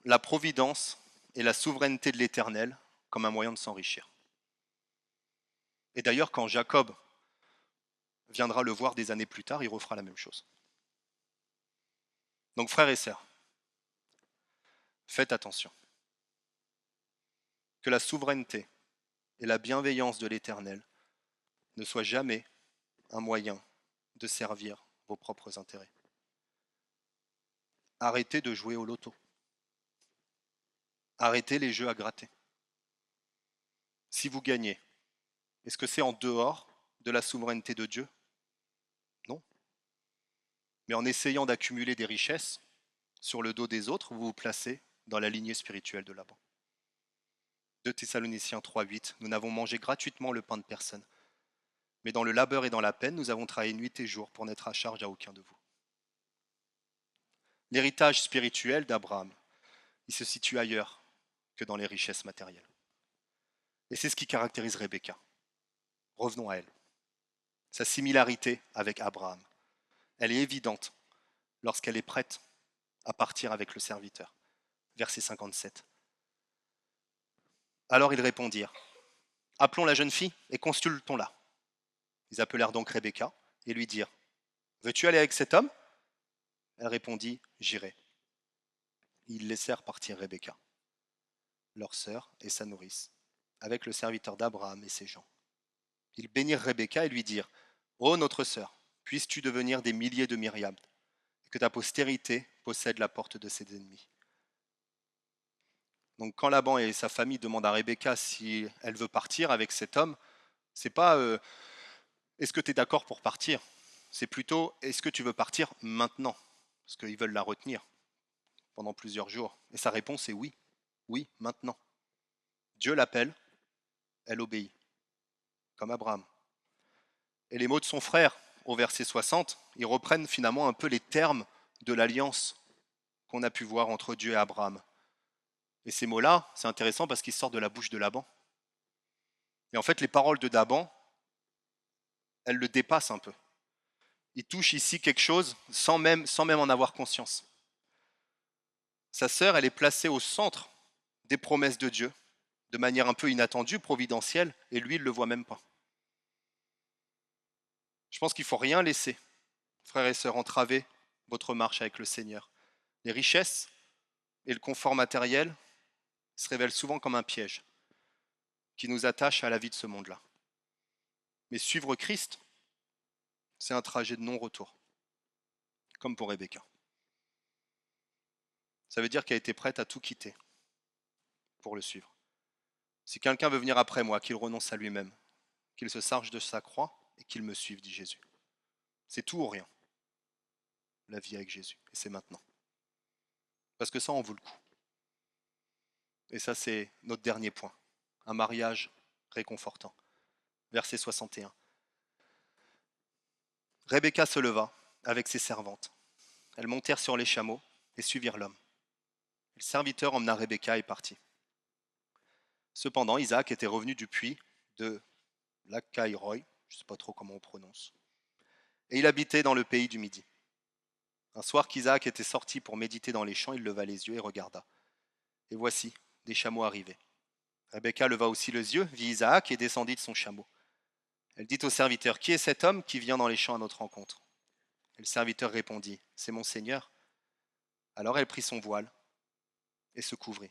la providence et la souveraineté de l'Éternel comme un moyen de s'enrichir. Et d'ailleurs, quand Jacob viendra le voir des années plus tard, il refera la même chose. Donc frères et sœurs, faites attention. Que la souveraineté et la bienveillance de l'Éternel ne soient jamais un moyen de servir vos propres intérêts. Arrêtez de jouer au loto. Arrêtez les jeux à gratter. Si vous gagnez, est-ce que c'est en dehors de la souveraineté de Dieu? Non. Mais en essayant d'accumuler des richesses sur le dos des autres, vous vous placez dans la lignée spirituelle de Laban. 2 Thessaloniciens 3,8, nous n'avons mangé gratuitement le pain de personne, mais dans le labeur et dans la peine, nous avons travaillé nuit et jour pour n'être à charge à aucun de vous. L'héritage spirituel d'Abraham, il se situe ailleurs que dans les richesses matérielles. Et c'est ce qui caractérise Rebecca. Revenons à elle. Sa similarité avec Abraham, elle est évidente lorsqu'elle est prête à partir avec le serviteur. Verset 57. Alors ils répondirent, appelons la jeune fille et consultons-la. Ils appelèrent donc Rebecca et lui dirent, veux-tu aller avec cet homme? Elle répondit, j'irai. Ils laissèrent partir Rebecca, leur sœur et sa nourrice, avec le serviteur d'Abraham et ses gens. Ils bénirent Rebecca et lui dirent, ô notre sœur, puisses-tu devenir des milliers de myriades, et que ta postérité possède la porte de ses ennemis. Donc quand Laban et sa famille demandent à Rebecca si elle veut partir avec cet homme, c'est pas est-ce que tu es d'accord pour partir? C'est plutôt est-ce que tu veux partir maintenant? Parce qu'ils veulent la retenir pendant plusieurs jours. Et sa réponse est oui, oui, maintenant. Dieu l'appelle, elle obéit, comme Abraham. Et les mots de son frère au verset 60, ils reprennent finalement un peu les termes de l'alliance qu'on a pu voir entre Dieu et Abraham. Et ces mots-là, c'est intéressant parce qu'ils sortent de la bouche de Laban. Et en fait, les paroles de Laban, elles le dépassent un peu. Il touche ici quelque chose sans même en avoir conscience. Sa sœur, elle est placée au centre des promesses de Dieu, de manière un peu inattendue, providentielle, et lui, il ne le voit même pas. Je pense qu'il ne faut rien laisser, frères et sœurs, entraver votre marche avec le Seigneur. Les richesses et le confort matériel se révèlent souvent comme un piège qui nous attache à la vie de ce monde-là. Mais suivre Christ, c'est un trajet de non-retour, comme pour Rebecca. Ça veut dire qu'elle était prête à tout quitter pour le suivre. Si quelqu'un veut venir après moi, qu'il renonce à lui-même, qu'il se charge de sa croix et qu'il me suive, dit Jésus. C'est tout ou rien, la vie avec Jésus, et c'est maintenant. Parce que ça en vaut le coup. Et ça, c'est notre dernier point, un mariage réconfortant. Verset 61. Rebecca se leva avec ses servantes. Elles montèrent sur les chameaux et suivirent l'homme. Le serviteur emmena Rebecca et partit. Cependant, Isaac était revenu du puits de Lacaïroï, je ne sais pas trop comment on prononce, et il habitait dans le pays du Midi. Un soir qu'Isaac était sorti pour méditer dans les champs, il leva les yeux et regarda. Et voici, des chameaux arrivaient. Rebecca leva aussi les yeux, vit Isaac et descendit de son chameau. Elle dit au serviteur, qui est cet homme qui vient dans les champs à notre rencontre? Et le serviteur répondit, c'est mon Seigneur. Alors elle prit son voile et se couvrit.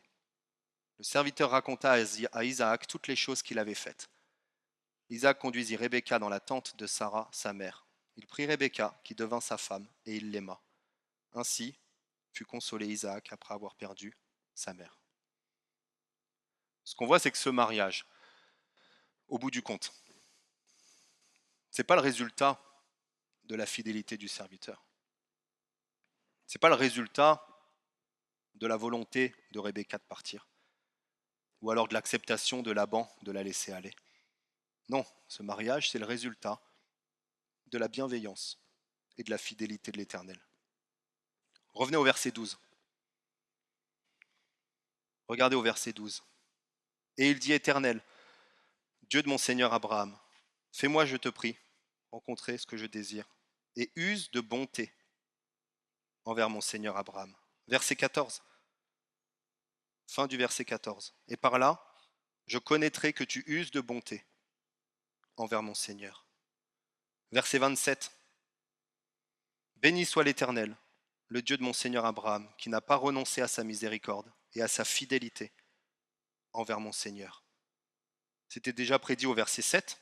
Le serviteur raconta à Isaac toutes les choses qu'il avait faites. Isaac conduisit Rebecca dans la tente de Sarah, sa mère. Il prit Rebecca, qui devint sa femme, et il l'aima. Ainsi fut consolé Isaac après avoir perdu sa mère. Ce qu'on voit, c'est que ce mariage, au bout du compte, ce n'est pas le résultat de la fidélité du serviteur. Ce n'est pas le résultat de la volonté de Rebecca de partir, ou alors de l'acceptation de Laban de la laisser aller. Non, ce mariage, c'est le résultat de la bienveillance et de la fidélité de l'Éternel. Revenez au verset 12. Regardez au verset 12. Et il dit, Éternel, Dieu de mon Seigneur Abraham, fais-moi, je te prie, rencontrer ce que je désire, et use de bonté envers mon Seigneur Abraham. Verset 14. Fin du verset 14. Et par là, je connaîtrai que tu uses de bonté envers mon Seigneur. Verset 27. Béni soit l'Éternel, le Dieu de mon Seigneur Abraham, qui n'a pas renoncé à sa miséricorde et à sa fidélité envers mon Seigneur. C'était déjà prédit au verset 7,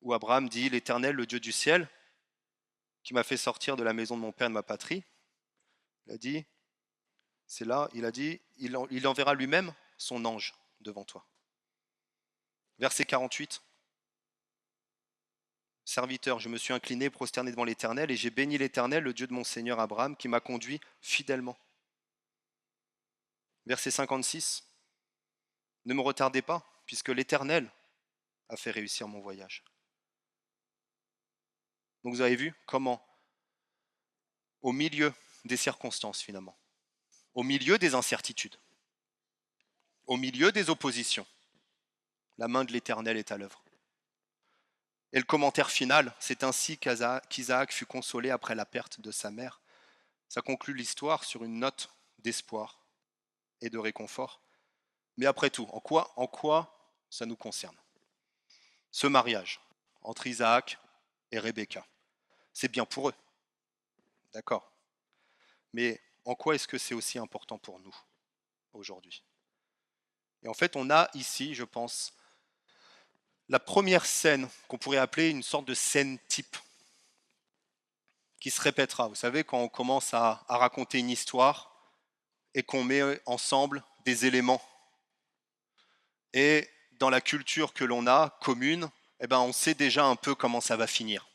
où Abraham dit, l'Éternel, le Dieu du ciel, qui m'a fait sortir de la maison de mon père et de ma patrie, il a dit, c'est là, il a dit, il enverra lui-même son ange devant toi. Verset 48. Serviteur, je me suis incliné, prosterné devant l'Éternel, et j'ai béni l'Éternel, le Dieu de mon Seigneur Abraham, qui m'a conduit fidèlement. Verset 56. Ne me retardez pas, puisque l'Éternel a fait réussir mon voyage. Donc vous avez vu comment, au milieu des circonstances finalement, au milieu des incertitudes, au milieu des oppositions, la main de l'Éternel est à l'œuvre. Et le commentaire final, c'est ainsi qu'Isaac fut consolé après la perte de sa mère. Ça conclut l'histoire sur une note d'espoir et de réconfort. Mais après tout, en quoi ça nous concerne? Ce mariage entre Isaac et Rebecca, c'est bien pour eux, d'accord. Mais en quoi est-ce que c'est aussi important pour nous aujourd'hui? Et en fait, on a ici, je pense, la première scène qu'on pourrait appeler une sorte de scène type qui se répétera. Vous savez, quand on commence à raconter une histoire et qu'on met ensemble des éléments. Et dans la culture que l'on a, commune, eh ben, on sait déjà un peu comment ça va finir.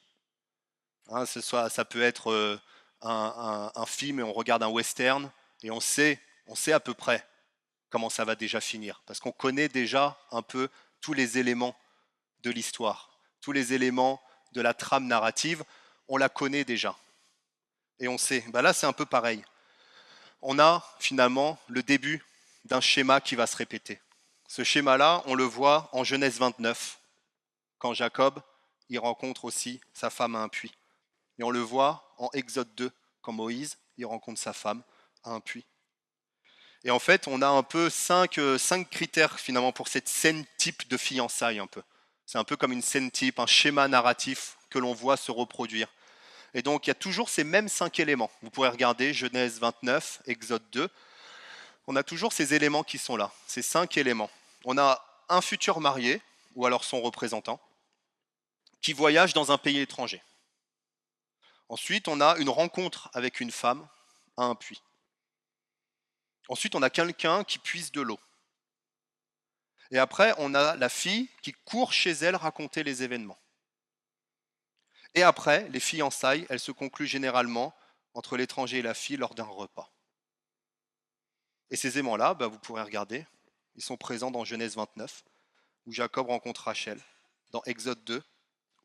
Hein, ça peut être un film et on regarde un western et on sait à peu près comment ça va déjà finir. Parce qu'on connaît déjà un peu tous les éléments de l'histoire, tous les éléments de la trame narrative, on la connaît déjà. Et on sait, ben là c'est un peu pareil. On a finalement le début d'un schéma qui va se répéter. Ce schéma-là, on le voit en Genèse 29, quand Jacob il rencontre aussi sa femme à un puits. Et on le voit en Exode 2, quand Moïse il rencontre sa femme à un puits. Et en fait, on a un peu cinq critères finalement pour cette scène type de fiançailles un peu. C'est un peu comme une scène type, un schéma narratif que l'on voit se reproduire. Et donc, il y a toujours ces mêmes 5 éléments. Vous pourrez regarder Genèse 29, Exode 2. On a toujours ces éléments qui sont là, ces 5 éléments. On a un futur marié, ou alors son représentant, qui voyage dans un pays étranger. Ensuite, on a une rencontre avec une femme à un puits. Ensuite, on a quelqu'un qui puise de l'eau. Et après, on a la fille qui court chez elle raconter les événements. Et après, les fiançailles, elles se concluent généralement entre l'étranger et la fille lors d'un repas. Et ces éléments-là, vous pourrez regarder, ils sont présents dans Genèse 29, où Jacob rencontre Rachel, dans Exode 2,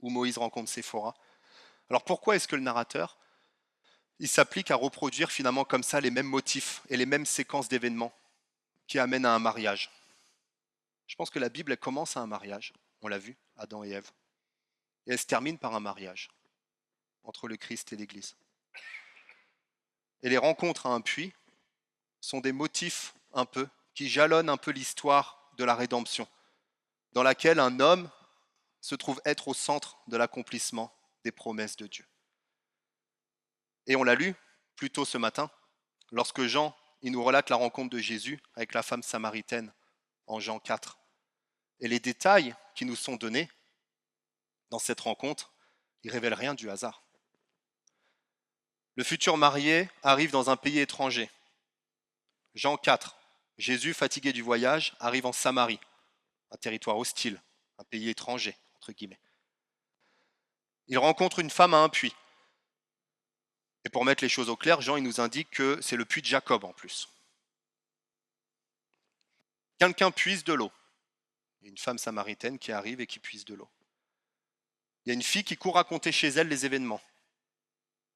où Moïse rencontre Séphora. Alors pourquoi est-ce que le narrateur, il s'applique à reproduire finalement comme ça les mêmes motifs et les mêmes séquences d'événements qui amènent à un mariage? Je pense que la Bible, elle commence à un mariage, on l'a vu, Adam et Ève, et elle se termine par un mariage entre le Christ et l'Église. Et les rencontres à un puits sont des motifs un peu qui jalonnent un peu l'histoire de la rédemption, dans laquelle un homme se trouve être au centre de l'accomplissement des promesses de Dieu. Et on l'a lu plus tôt ce matin, lorsque Jean il nous relate la rencontre de Jésus avec la femme samaritaine en Jean 4. Et les détails qui nous sont donnés dans cette rencontre, ils ne révèlent rien du hasard. Le futur marié arrive dans un pays étranger. Jean 4. Jésus, fatigué du voyage, arrive en Samarie, un territoire hostile, un pays étranger, entre guillemets. Il rencontre une femme à un puits. Et pour mettre les choses au clair, Jean il nous indique que c'est le puits de Jacob en plus. Quelqu'un puise de l'eau. Il y a une femme samaritaine qui arrive et qui puise de l'eau. Il y a une fille qui court raconter chez elle les événements.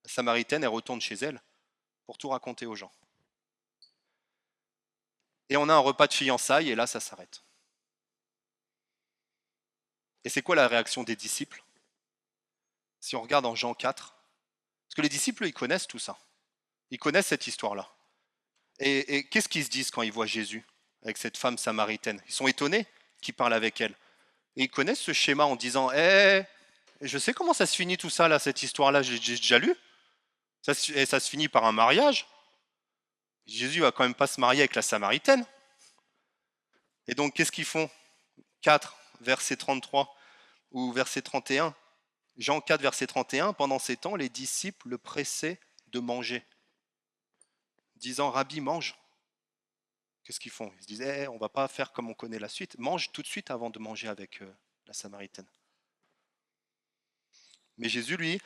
La samaritaine, elle retourne chez elle pour tout raconter aux gens. Et on a un repas de fiançailles et là, ça s'arrête. Et c'est quoi la réaction des disciples? Si on regarde en Jean 4, parce que les disciples, ils connaissent tout ça. Ils connaissent cette histoire-là. Et qu'est-ce qu'ils se disent quand ils voient Jésus avec cette femme samaritaine? Ils sont étonnés qu'il parle avec elle. Et ils connaissent ce schéma en disant je sais comment ça se finit tout ça, là, cette histoire-là, j'ai déjà lu. Ça se finit par un mariage. Jésus va quand même pas se marier avec la samaritaine. Et donc, qu'est-ce qu'ils font? 4, verset 33 ou verset 31. Jean 4, verset 31, pendant ces temps, les disciples le pressaient de manger, disant, Rabbi, mange. Qu'est-ce qu'ils font? Ils se disent, on ne va pas faire comme on connaît la suite, mange tout de suite avant de manger avec la samaritaine. Mais Jésus, lui,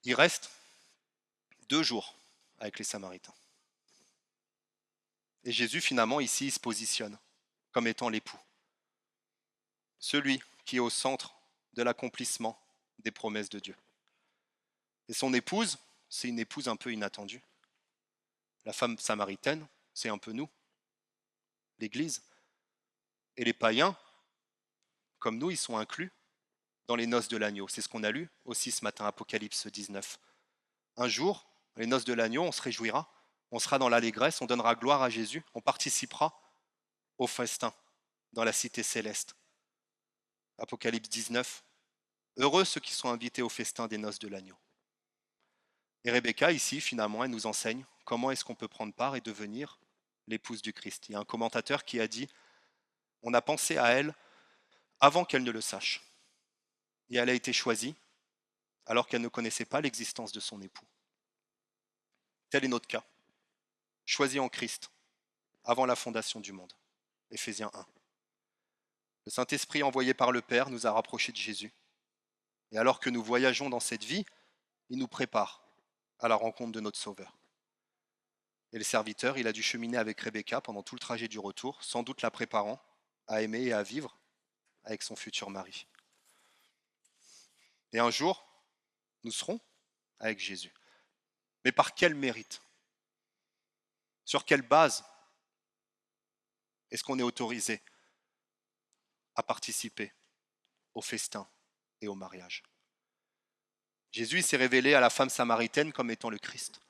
il reste 2 jours avec les samaritains. Et Jésus, finalement, ici, il se positionne comme étant l'époux. Celui qui est au centre de l'accomplissement des promesses de Dieu. Et son épouse, c'est une épouse un peu inattendue. La femme samaritaine, c'est un peu nous, l'Église. Et les païens, comme nous, ils sont inclus dans les noces de l'agneau. C'est ce qu'on a lu aussi ce matin, Apocalypse 19. Un jour, les noces de l'agneau, on se réjouira, on sera dans l'allégresse, on donnera gloire à Jésus, on participera au festin dans la cité céleste. Apocalypse 19. Heureux ceux qui sont invités au festin des noces de l'agneau. Et Rebecca, ici, finalement, elle nous enseigne comment est-ce qu'on peut prendre part et devenir l'épouse du Christ. Il y a un commentateur qui a dit, on a pensé à elle avant qu'elle ne le sache. Et elle a été choisie alors qu'elle ne connaissait pas l'existence de son époux. Tel est notre cas. Choisi en Christ avant la fondation du monde. Éphésiens 1. Le Saint-Esprit envoyé par le Père nous a rapprochés de Jésus. Et alors que nous voyageons dans cette vie, il nous prépare à la rencontre de notre Sauveur. Et le serviteur, il a dû cheminer avec Rebecca pendant tout le trajet du retour, sans doute la préparant à aimer et à vivre avec son futur mari. Et un jour, nous serons avec Jésus. Mais par quel mérite? Sur quelle base est-ce qu'on est autorisé à participer au festin et au mariage? Jésus s'est révélé à la femme samaritaine comme étant le Christ.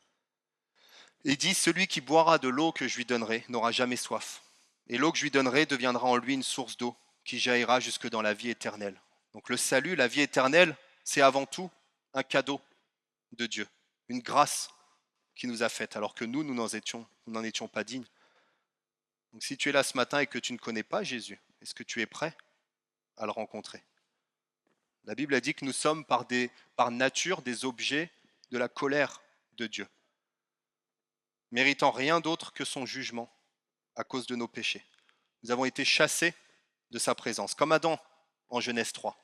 Il dit, celui qui boira de l'eau que je lui donnerai n'aura jamais soif. Et l'eau que je lui donnerai deviendra en lui une source d'eau qui jaillira jusque dans la vie éternelle. Donc le salut, la vie éternelle, c'est avant tout un cadeau de Dieu, une grâce qui nous a faite, alors que nous n'en étions pas dignes. Donc si tu es là ce matin et que tu ne connais pas Jésus, est-ce que tu es prêt à le rencontrer? La Bible a dit que nous sommes par nature des objets de la colère de Dieu, méritant rien d'autre que son jugement à cause de nos péchés. Nous avons été chassés de sa présence, comme Adam en Genèse 3.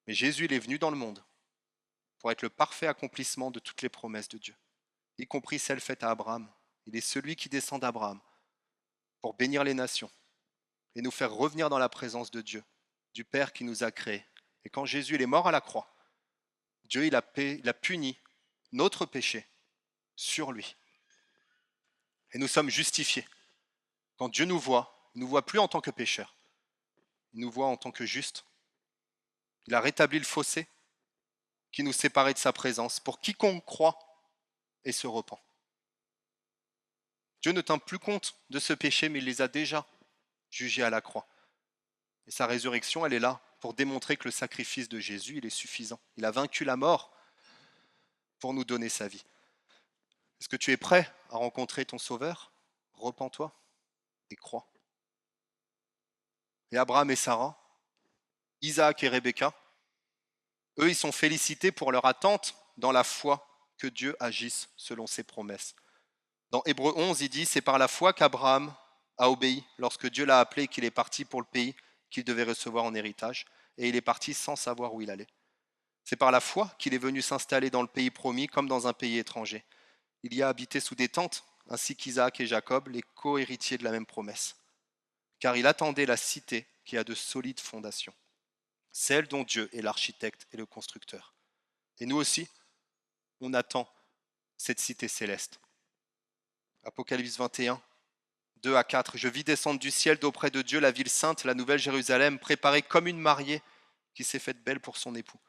Mais Jésus, il est venu dans le monde pour être le parfait accomplissement de toutes les promesses de Dieu, y compris celles faites à Abraham. Il est celui qui descend d'Abraham pour bénir les nations et nous faire revenir dans la présence de Dieu, du Père qui nous a créés. Et quand Jésus il est mort à la croix, Dieu il a puni notre péché sur lui. Et nous sommes justifiés. Quand Dieu nous voit, il ne nous voit plus en tant que pécheurs, il nous voit en tant que justes. Il a rétabli le fossé qui nous séparait de sa présence pour quiconque croit et se repent. Dieu ne tient plus compte de ce péché, mais il les a déjà jugés à la croix. Et sa résurrection, elle est là pour démontrer que le sacrifice de Jésus, il est suffisant. Il a vaincu la mort pour nous donner sa vie. Est-ce que tu es prêt à rencontrer ton Sauveur? Repens-toi et crois. Et Abraham et Sarah, Isaac et Rebecca, eux, ils sont félicités pour leur attente dans la foi que Dieu agisse selon ses promesses. Dans Hébreux 11, il dit, c'est par la foi qu'Abraham a obéi lorsque Dieu l'a appelé et qu'il est parti pour le pays qu'il devait recevoir en héritage, et il est parti sans savoir où il allait. C'est par la foi qu'il est venu s'installer dans le pays promis comme dans un pays étranger. Il y a habité sous des tentes, ainsi qu'Isaac et Jacob, les co-héritiers de la même promesse. Car il attendait la cité qui a de solides fondations, celle dont Dieu est l'architecte et le constructeur. Et nous aussi, on attend cette cité céleste. Apocalypse 21, 2 à 4. Je vis descendre du ciel d'auprès de Dieu la ville sainte, la nouvelle Jérusalem, préparée comme une mariée qui s'est faite belle pour son époux.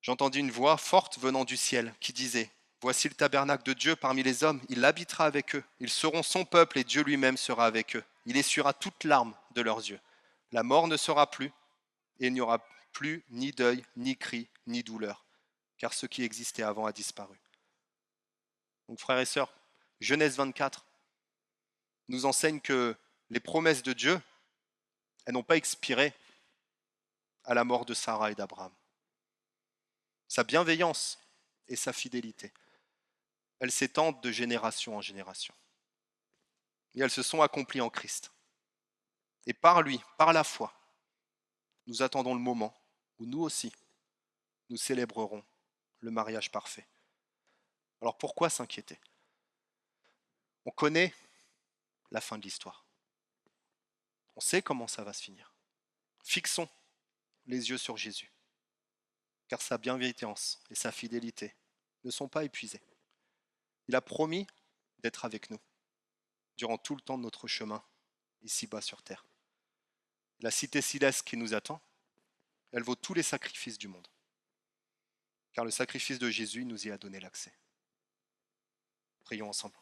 J'entendis une voix forte venant du ciel qui disait, voici le tabernacle de Dieu parmi les hommes, il habitera avec eux, ils seront son peuple et Dieu lui-même sera avec eux. Il essuiera toute larme de leurs yeux. La mort ne sera plus et il n'y aura plus ni deuil, ni cri, ni douleur, car ce qui existait avant a disparu. Donc frères et sœurs, Genèse 24 nous enseigne que les promesses de Dieu, elles n'ont pas expiré à la mort de Sarah et d'Abraham. Sa bienveillance et sa fidélité, elles s'étendent de génération en génération. Et elles se sont accomplies en Christ. Et par lui, par la foi, nous attendons le moment où nous aussi, nous célébrerons le mariage parfait. Alors pourquoi s'inquiéter? On connaît la fin de l'histoire. On sait comment ça va se finir. Fixons les yeux sur Jésus, car sa bienveillance et sa fidélité ne sont pas épuisées. Il a promis d'être avec nous durant tout le temps de notre chemin ici-bas sur terre. La cité céleste qui nous attend, elle vaut tous les sacrifices du monde, car le sacrifice de Jésus nous y a donné l'accès. Prions ensemble.